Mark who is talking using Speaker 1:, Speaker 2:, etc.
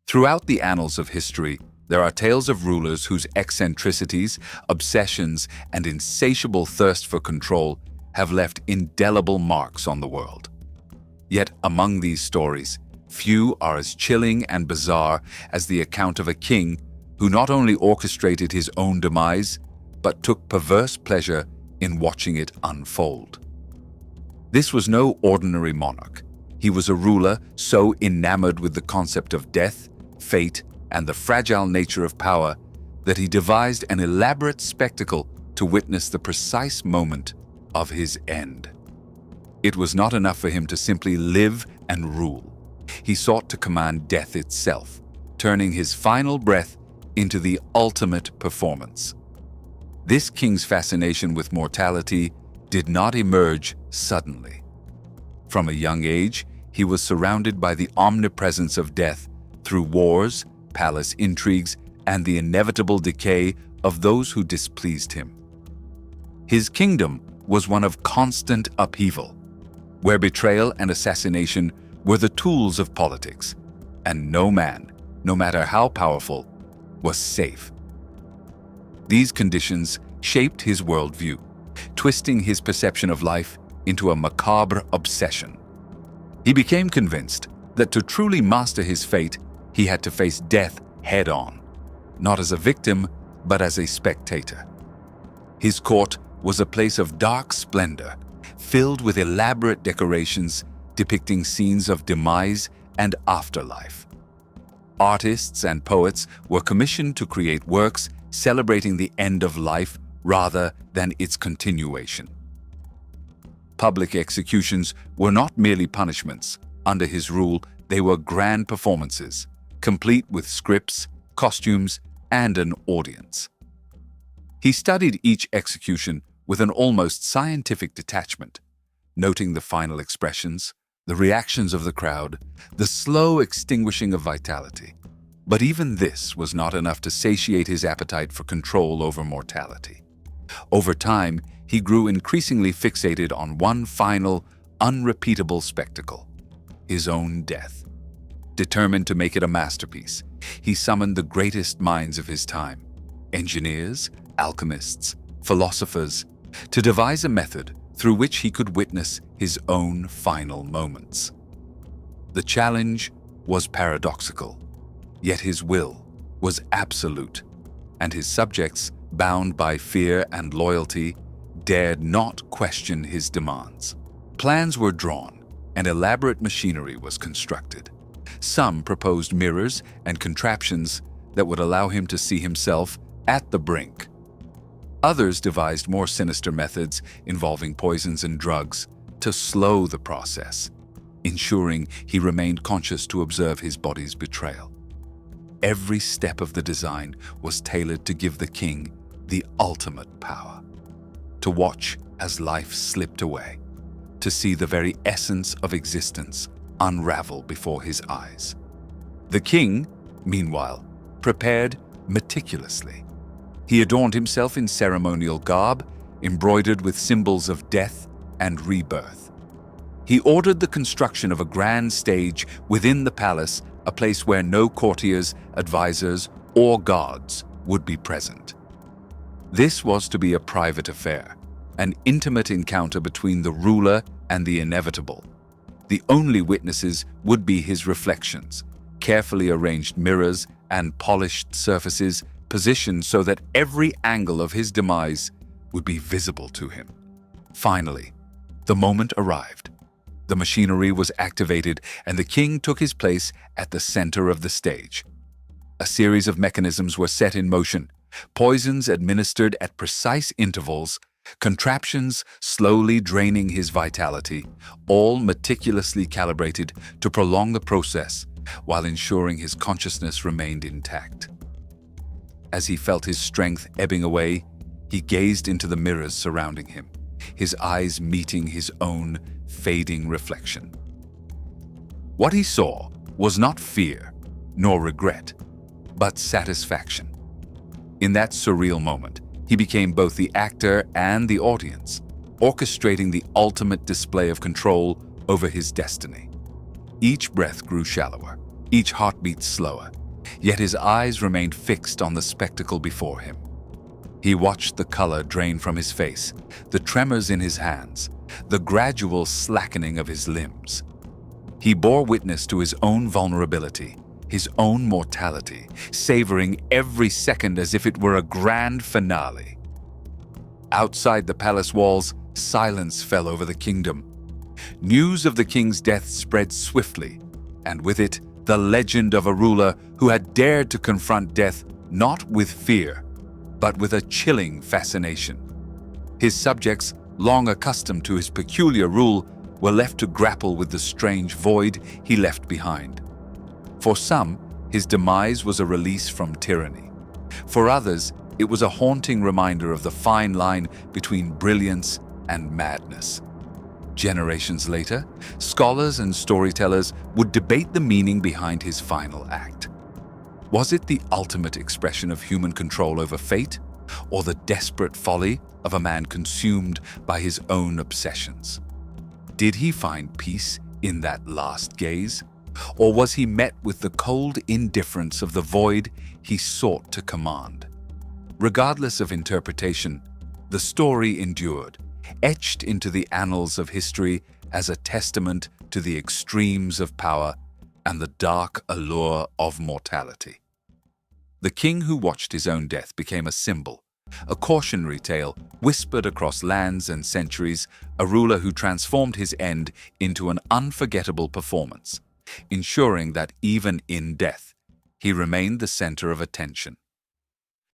Speaker 1: Throughout the annals of history, there are tales of rulers whose eccentricities, obsessions, and insatiable thirst for control have left indelible marks on the world. Yet among these stories, few are as chilling and bizarre as the account of a king who not only orchestrated his own demise, but took perverse pleasure in watching it unfold. This was no ordinary monarch. He was a ruler so enamored with the concept of death, fate, and the fragile nature of power that he devised an elaborate spectacle to witness the precise moment of his end. It was not enough for him to simply live and rule. He sought to command death itself, turning his final breath into the ultimate performance. This king's fascination with mortality did not emerge suddenly. From a young age, he was surrounded by the omnipresence of death through wars, palace intrigues, and the inevitable decay of those who displeased him. His kingdom was one of constant upheaval, where betrayal and assassination were the tools of politics, and no man, no matter how powerful, was safe. These conditions shaped his worldview, twisting his perception of life into a macabre obsession. He became convinced that to truly master his fate, he had to face death head-on, not as a victim, but as a spectator. His court was a place of dark splendor, filled with elaborate decorations depicting scenes of demise and afterlife. Artists and poets were commissioned to create works celebrating the end of life rather than its continuation. Public executions were not merely punishments. Under his rule, they were grand performances, complete with scripts, costumes, and an audience. He studied each execution with an almost scientific detachment, noting the final expressions, the reactions of the crowd, the slow extinguishing of vitality. But even this was not enough to satiate his appetite for control over mortality. Over time, he grew increasingly fixated on one final, unrepeatable spectacle: his own death. Determined to make it a masterpiece, he summoned the greatest minds of his time, engineers, alchemists, philosophers, to devise a method through which he could witness his own final moments. The challenge was paradoxical, yet his will was absolute, and his subjects, bound by fear and loyalty, dared not question his demands. Plans were drawn, and elaborate machinery was constructed. Some proposed mirrors and contraptions that would allow him to see himself at the brink. Others devised more sinister methods involving poisons and drugs to slow the process, ensuring he remained conscious to observe his body's betrayal. Every step of the design was tailored to give the king the ultimate power, to watch as life slipped away, to see the very essence of existence unravel before his eyes. The king, meanwhile, prepared meticulously. He adorned himself in ceremonial garb, embroidered with symbols of death and rebirth. He ordered the construction of a grand stage within the palace, a place where no courtiers, advisors, or guards would be present. This was to be a private affair, an intimate encounter between the ruler and the inevitable. The only witnesses would be his reflections, carefully arranged mirrors and polished surfaces positioned so that every angle of his demise would be visible to him. Finally, the moment arrived. The machinery was activated, and the king took his place at the center of the stage. A series of mechanisms were set in motion, poisons administered at precise intervals, contraptions slowly draining his vitality, all meticulously calibrated to prolong the process while ensuring his consciousness remained intact. As he felt his strength ebbing away, he gazed into the mirrors surrounding him, his eyes meeting his own fading reflection. What he saw was not fear nor regret, but satisfaction. In that surreal moment, he became both the actor and the audience, orchestrating the ultimate display of control over his destiny. Each breath grew shallower, each heartbeat slower, yet his eyes remained fixed on the spectacle before him. He watched the color drain from his face, the tremors in his hands, the gradual slackening of his limbs. He bore witness to his own vulnerability, his own mortality, savoring every second as if it were a grand finale. Outside the palace walls, silence fell over the kingdom. News of the king's death spread swiftly, and with it, the legend of a ruler who had dared to confront death not with fear, but with a chilling fascination. His subjects, long accustomed to his peculiar rule, were left to grapple with the strange void he left behind. For some, his demise was a release from tyranny. For others, it was a haunting reminder of the fine line between brilliance and madness. Generations later, scholars and storytellers would debate the meaning behind his final act. Was it the ultimate expression of human control over fate, or the desperate folly of a man consumed by his own obsessions? Did he find peace in that last gaze, or was he met with the cold indifference of the void he sought to command? Regardless of interpretation, the story endured, etched into the annals of history as a testament to the extremes of power and the dark allure of mortality. The king who watched his own death became a symbol, a cautionary tale whispered across lands and centuries, a ruler who transformed his end into an unforgettable performance, ensuring that even in death, he remained the center of attention.